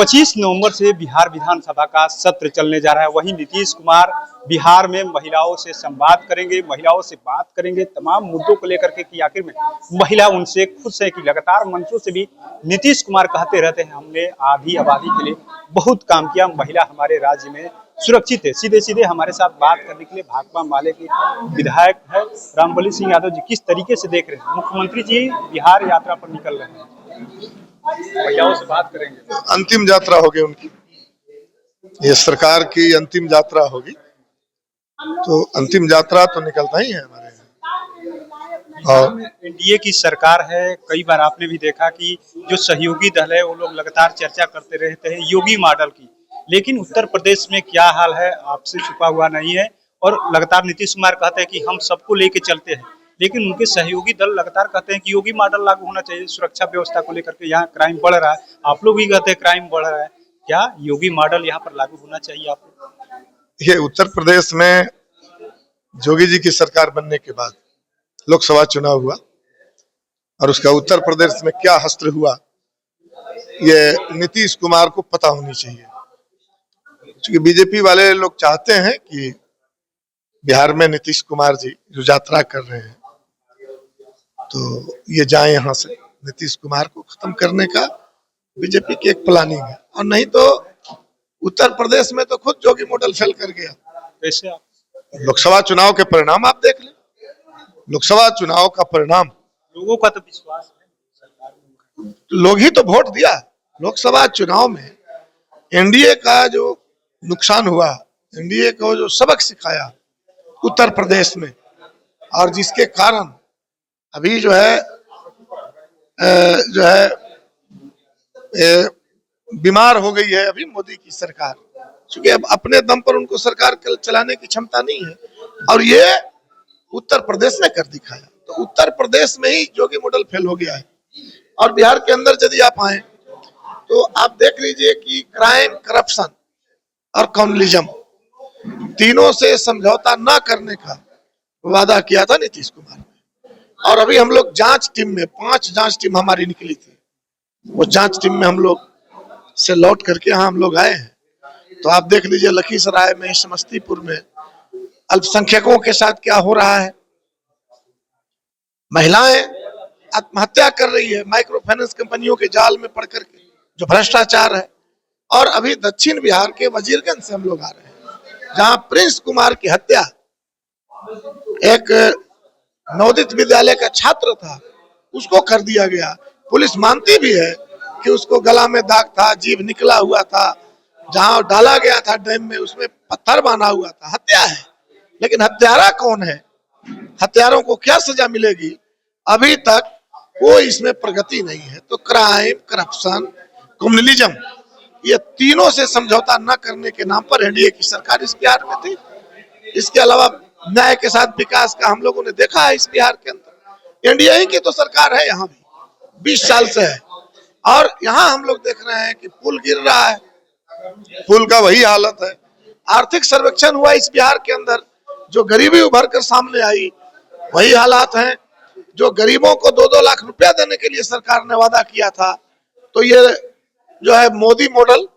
25 नवंबर से बिहार विधानसभा का सत्र चलने जा रहा है। वहीं नीतीश कुमार बिहार में महिलाओं से संवाद करेंगे, महिलाओं से बात करेंगे तमाम मुद्दों को लेकर के कि आखिर में महिला उनसे खुश है कि लगातार मंचों से भी नीतीश कुमार कहते रहते हैं हमने आधी आबादी के लिए बहुत काम किया, महिला हमारे राज्य में सुरक्षित है। सीधे सीधे हमारे साथ बात करने के लिए भाकपा माले के विधायक है रामबलि सिंह यादव जी, किस तरीके से देख रहे हैं? मुख्यमंत्री जी बिहार यात्रा पर निकल रहे हैं, महिलाओं से बात करेंगे। अंतिम यात्रा होगी उनकी, ये सरकार की अंतिम यात्रा होगी, तो अंतिम यात्रा तो निकलता ही है हमारे यहाँ। और एनडीए की सरकार है, कई बार आपने भी देखा कि जो सहयोगी दल है वो लोग लगातार चर्चा करते रहते हैं योगी मॉडल की, लेकिन उत्तर प्रदेश में क्या हाल है आपसे छुपा हुआ नहीं है। और लगातार नीतीश कुमार कहते हैं कि हम सबको लेके चलते हैं, लेकिन उनके सहयोगी दल लगातार कहते हैं कि योगी मॉडल लागू होना चाहिए सुरक्षा व्यवस्था को लेकर के। यहाँ क्राइम बढ़ रहा है, आप लोग भी कहते हैं क्राइम बढ़ रहा है, क्या योगी मॉडल यहाँ पर लागू होना चाहिए? आप लोग ये उत्तर प्रदेश में योगी जी की सरकार बनने के बाद लोकसभा चुनाव हुआ और उसका उत्तर प्रदेश में क्या हश्र हुआ ये नीतीश कुमार को पता होनी चाहिए, क्योंकि बीजेपी वाले लोग चाहते हैं कि बिहार में नीतीश कुमार जी जो यात्रा कर रहे हैं तो ये जाए यहाँ से। नीतीश कुमार को खत्म करने का बीजेपी की एक प्लानिंग है, और नहीं तो उत्तर प्रदेश में तो खुद योगी मॉडल फेल कर गया। कैसे आप लोकसभा चुनाव के परिणाम आप देख लें, लोकसभा चुनाव का परिणाम, लोगों का तो विश्वास है सरकार में, लोग ही तो वोट दिया। लोकसभा चुनाव में एनडीए का जो नुकसान हुआ, एनडीए को जो सबक सिखाया उत्तर प्रदेश में, और जिसके कारण अभी जो है बीमार हो गई है अभी मोदी की सरकार, क्योंकि अब अपने दम पर उनको सरकार चलाने की क्षमता नहीं है, और ये उत्तर प्रदेश ने कर दिखाया। तो उत्तर प्रदेश में ही योगी मॉडल फेल हो गया है। और बिहार के अंदर यदि आप आए तो आप देख लीजिए कि क्राइम, करप्शन और कम्युनिज्म तीनों से समझौता न करने का वादा किया था नीतीश कुमार ने। और अभी हम लोग जांच टीम में 5 जांच टीम हमारी निकली थी, वो जांच टीम में हम लोग से लौट करके यहाँ हम लोग आए हैं। तो आप देख लीजिए लखीसराय में, समस्तीपुर में अल्पसंख्यकों के साथ क्या हो रहा है। महिलाएं आत्महत्या कर रही है माइक्रो फाइनेंस कंपनियों के जाल में पड़ करके, जो भ्रष्टाचार है। और अभी दक्षिण बिहार के वजीरगंज से हम लोग आ रहे हैं, जहां प्रिंस कुमार की हत्या, एक नवोदित विद्यालय का छात्र था, उसको कर दिया गया। पुलिस मानती भी है कि उसको गला में दाग था, जीभ निकला हुआ था, जहां डाला गया था डैम में उसमें पत्थर बांधा हुआ था। हत्या है, लेकिन हत्यारा कौन है, हत्यारों को क्या सजा मिलेगी, अभी तक कोई इसमें प्रगति नहीं है। तो क्राइम, करप्शन, कम्युनलिज्म, ये तीनों से समझौता न करने के नाम पर एनडीए की सरकार इस बिहार में थी। इसके अलावा न्याय के साथ विकास का हम लोगों ने देखा है इस बिहार के अंदर। एनडीए ही की तो सरकार है यहाँ भी 20 साल से है, और यहाँ हम लोग देख रहे हैं कि पुल गिर रहा है, पुल का वही हालत है। आर्थिक सर्वेक्षण हुआ इस बिहार के अंदर, जो गरीबी उभर कर सामने आई वही हालात हैं। जो गरीबों को 2-2 लाख रुपया देने के लिए सरकार ने वादा किया था, तो ये जो है मोदी मॉडल,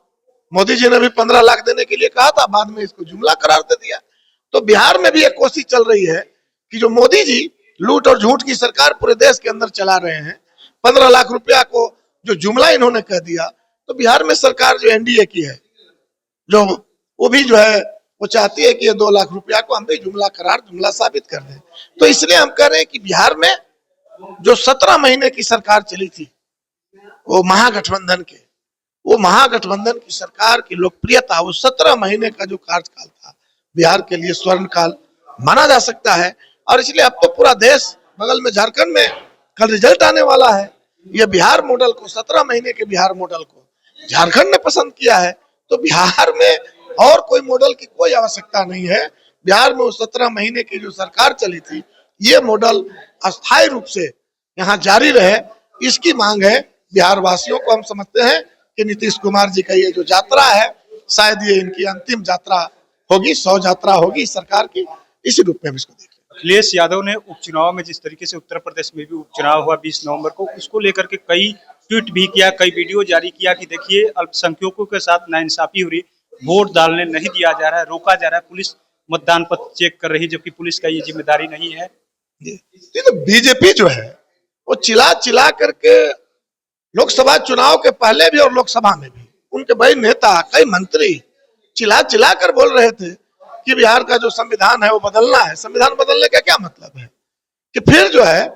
मोदी जी ने भी 15 लाख देने के लिए कहा था, बाद में इसको जुमला करार दे दिया। तो बिहार में भी एक कोशिश चल रही है कि जो मोदी जी लूट और झूठ की सरकार पूरे देश के अंदर चला रहे हैं, 15 लाख रुपया को जो जुमला इन्होंने कह दिया, तो बिहार में सरकार जो एनडीए की है, जो वो भी जो है वो चाहती है कि ये 2 लाख रुपया को हम भी जुमला करार, जुमला साबित कर दें। तो इसलिए हम कह रहे हैं कि बिहार में जो 17 महीने की सरकार चली थी, वो महागठबंधन के, वो महागठबंधन की सरकार की लोकप्रियता, वो 17 महीने का जो कार्यकाल था बिहार के लिए स्वर्ण काल माना जा सकता है। और इसलिए अब तो पूरा देश, बगल में झारखंड में कल रिजल्ट आने वाला है, ये बिहार मॉडल को, 17 महीने के बिहार मॉडल को झारखंड ने पसंद किया है। तो बिहार में और कोई मॉडल की कोई आवश्यकता नहीं है। बिहार में वो 17 महीने की जो सरकार चली थी, ये मॉडल अस्थायी रूप से यहाँ जारी रहे, इसकी मांग है बिहार वासियों को। हम समझते हैं कि नीतीश कुमार जी का ये जो यात्रा है, शायद ये इनकी अंतिम यात्रा होगी, 100 यात्रा होगी सरकार की, इसी रूप में हम इसको देख रहे हैं। अखिलेश यादव ने उपचुनाव में जिस तरीके से उत्तर प्रदेश में भी उपचुनाव हुआ 20 नवंबर को, उसको लेकर के कई ट्वीट भी किया, कई वीडियो जारी किया कि देखिए अल्पसंख्यकों के साथ नाइंसाफी हो रही, वोट डालने नहीं दिया जा रहा है, रोका जा रहा है, पुलिस मतदान पत्र चेक कर रही है, जबकि पुलिस का ये जिम्मेदारी नहीं है। ये तो बीजेपी जो है वो चिल्ला चिल्ला करके लोकसभा चुनाव के पहले भी और लोकसभा में भी उनके बड़े नेता कई मंत्री चिल्ला चिल्ला कर बोल रहे थे कि बिहार का जो संविधान है वो बदलना है। संविधान बदलने का क्या मतलब है कि फिर जो है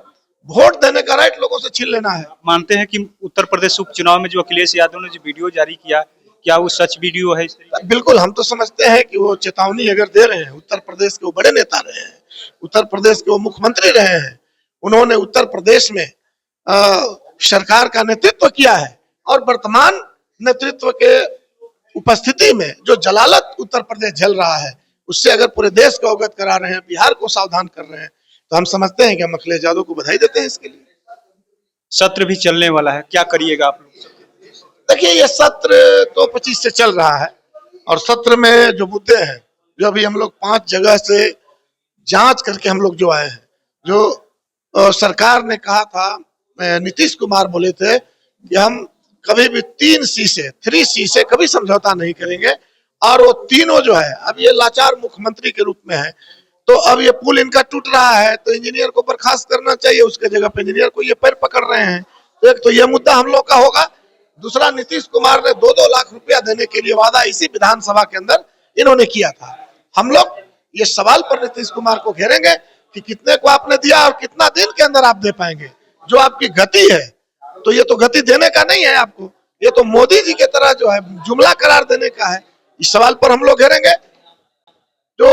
वोट देने का राइट लोगों से छीन लेना है। मानते हैं कि उत्तर प्रदेश उपचुनाव में जो अखिलेश यादव ने जो वीडियो जारी किया, क्या वो सच वीडियो है? बिल्कुल, हम तो समझते हैं कि वो चेतावनी अगर दे रहे हैं, उत्तर प्रदेश के वो बड़े नेता रहे हैं, उत्तर प्रदेश के वो मुख्यमंत्री रहे हैं, उन्होंने उत्तर प्रदेश में सरकार का नेतृत्व किया है और वर्तमान नेतृत्व के उपस्थिति में जो जलालत उत्तर प्रदेश झेल रहा है उससे अगर पूरे देश को अवगत करा रहे हैं, बिहार को सावधान कर रहे हैं, तो हम समझते हैं कि हम अखिलेश यादव को बधाई देते हैं इसके लिए। सत्र भी चलने वाला है, क्या करिएगा आप लोग? देखिए, ये सत्र तो 25 से चल रहा है और सत्र में जो मुद्दे हैं, जो अभी हम लोग 5 जगह से जांच करके हम लोग जो आए हैं, जो सरकार ने कहा था, नीतीश कुमार बोले थे कि हम कभी भी 3C से कभी समझौता नहीं करेंगे और वो तीनों जो है अब ये लाचार मुख्यमंत्री के रूप में है, तो अब ये पुल इनका टूट रहा है तो इंजीनियर को बर्खास्त करना चाहिए, उसके जगह पे इंजीनियर को ये पैर पकड़ रहे हैं। तो एक तो ये मुद्दा हम लोग का होगा। दूसरा, नीतीश कुमार ने 2-2 लाख रुपया देने के लिए वादा इसी विधानसभा के अंदर इन्होंने किया था। हम लोग ये सवाल पर नीतीश कुमार को घेरेंगे कि कितने को आपने दिया और कितना दिन के अंदर आप दे पाएंगे। जो आपकी गति है तो ये तो गति देने का नहीं है आपको, ये तो मोदी जी के तरह जो है जुमला करार देने का है। इस सवाल पर हम लोग घेरेंगे। जो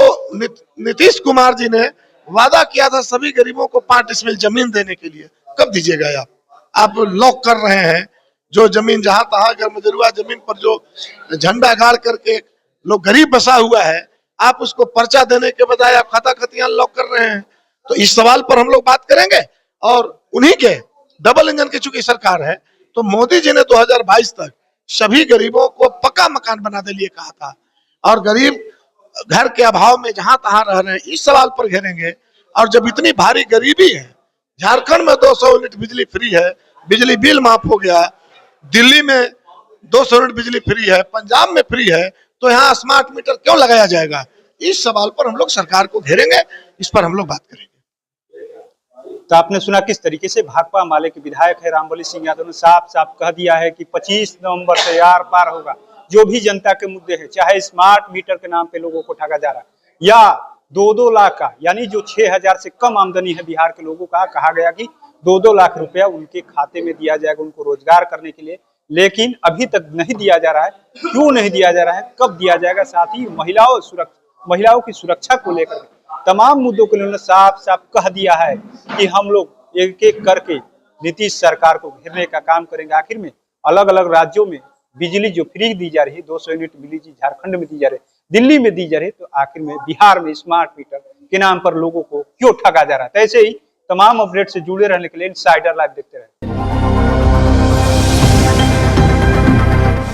नीतीश कुमार जी ने वादा किया था सभी गरीबों को 5 डिसमिल जमीन देने के लिए, कब दीजिएगा आप लॉक कर रहे हैं जो जमीन जहां तहां गर्मजरुआ जमीन पर जो झंडा गाड़ करके लोग गरीब बसा हुआ है, आप उसको पर्चा देने के बजाय आप खाता खतियान लॉक कर रहे हैं। तो इस सवाल पर हम लोग बात करेंगे और उन्हीं के डबल इंजन की चूंकि सरकार है तो मोदी जी ने 2022 तक सभी गरीबों को पक्का मकान बना के लिए कहा था और गरीब घर के अभाव में जहां तहां रह रहे हैं, इस सवाल पर घेरेंगे। और जब इतनी भारी गरीबी है, झारखंड में 200 यूनिट बिजली फ्री है, बिजली बिल माफ हो गया, दिल्ली में 200 यूनिट बिजली फ्री है, पंजाब में फ्री है, तो यहाँ स्मार्ट मीटर क्यों लगाया जाएगा? इस सवाल पर हम लोग सरकार को घेरेंगे, इस पर हम लोग बात करेंगे। तो आपने सुना किस तरीके से भाकपा माले के विधायक है रामबली सिंह यादव ने साफ साफ कह दिया है कि 25 नवंबर से यार पार होगा। जो भी जनता के मुद्दे हैं, चाहे स्मार्ट मीटर के नाम पे लोगों को ठगा जा रहा है या 2-2 लाख का, यानी जो 6,000 से कम आमदनी है बिहार के लोगों का, कहा गया कि 2-2 लाख रुपया उनके खाते में दिया जाएगा उनको रोजगार करने के लिए, लेकिन अभी तक नहीं दिया जा रहा है। क्यों नहीं दिया जा रहा है, कब दिया जाएगा? साथ ही महिलाओं की सुरक्षा को लेकर तमाम मुद्दों को उन्होंने साफ साफ कह दिया है कि हम लोग एक एक करके नीतीश सरकार को घेरने का काम करेंगे। आखिर में अलग अलग राज्यों में बिजली जो फ्री दी जा रही है, 200 यूनिट बिजली झारखंड में दी जा रही है, दिल्ली में दी जा रही है, तो आखिर में बिहार में स्मार्ट मीटर के नाम पर लोगों को क्यों ठगा जा रहा है? तो ऐसे ही तमाम अपडेट से जुड़े रहने के लिए इनसाइडर लाइव देखते रहे।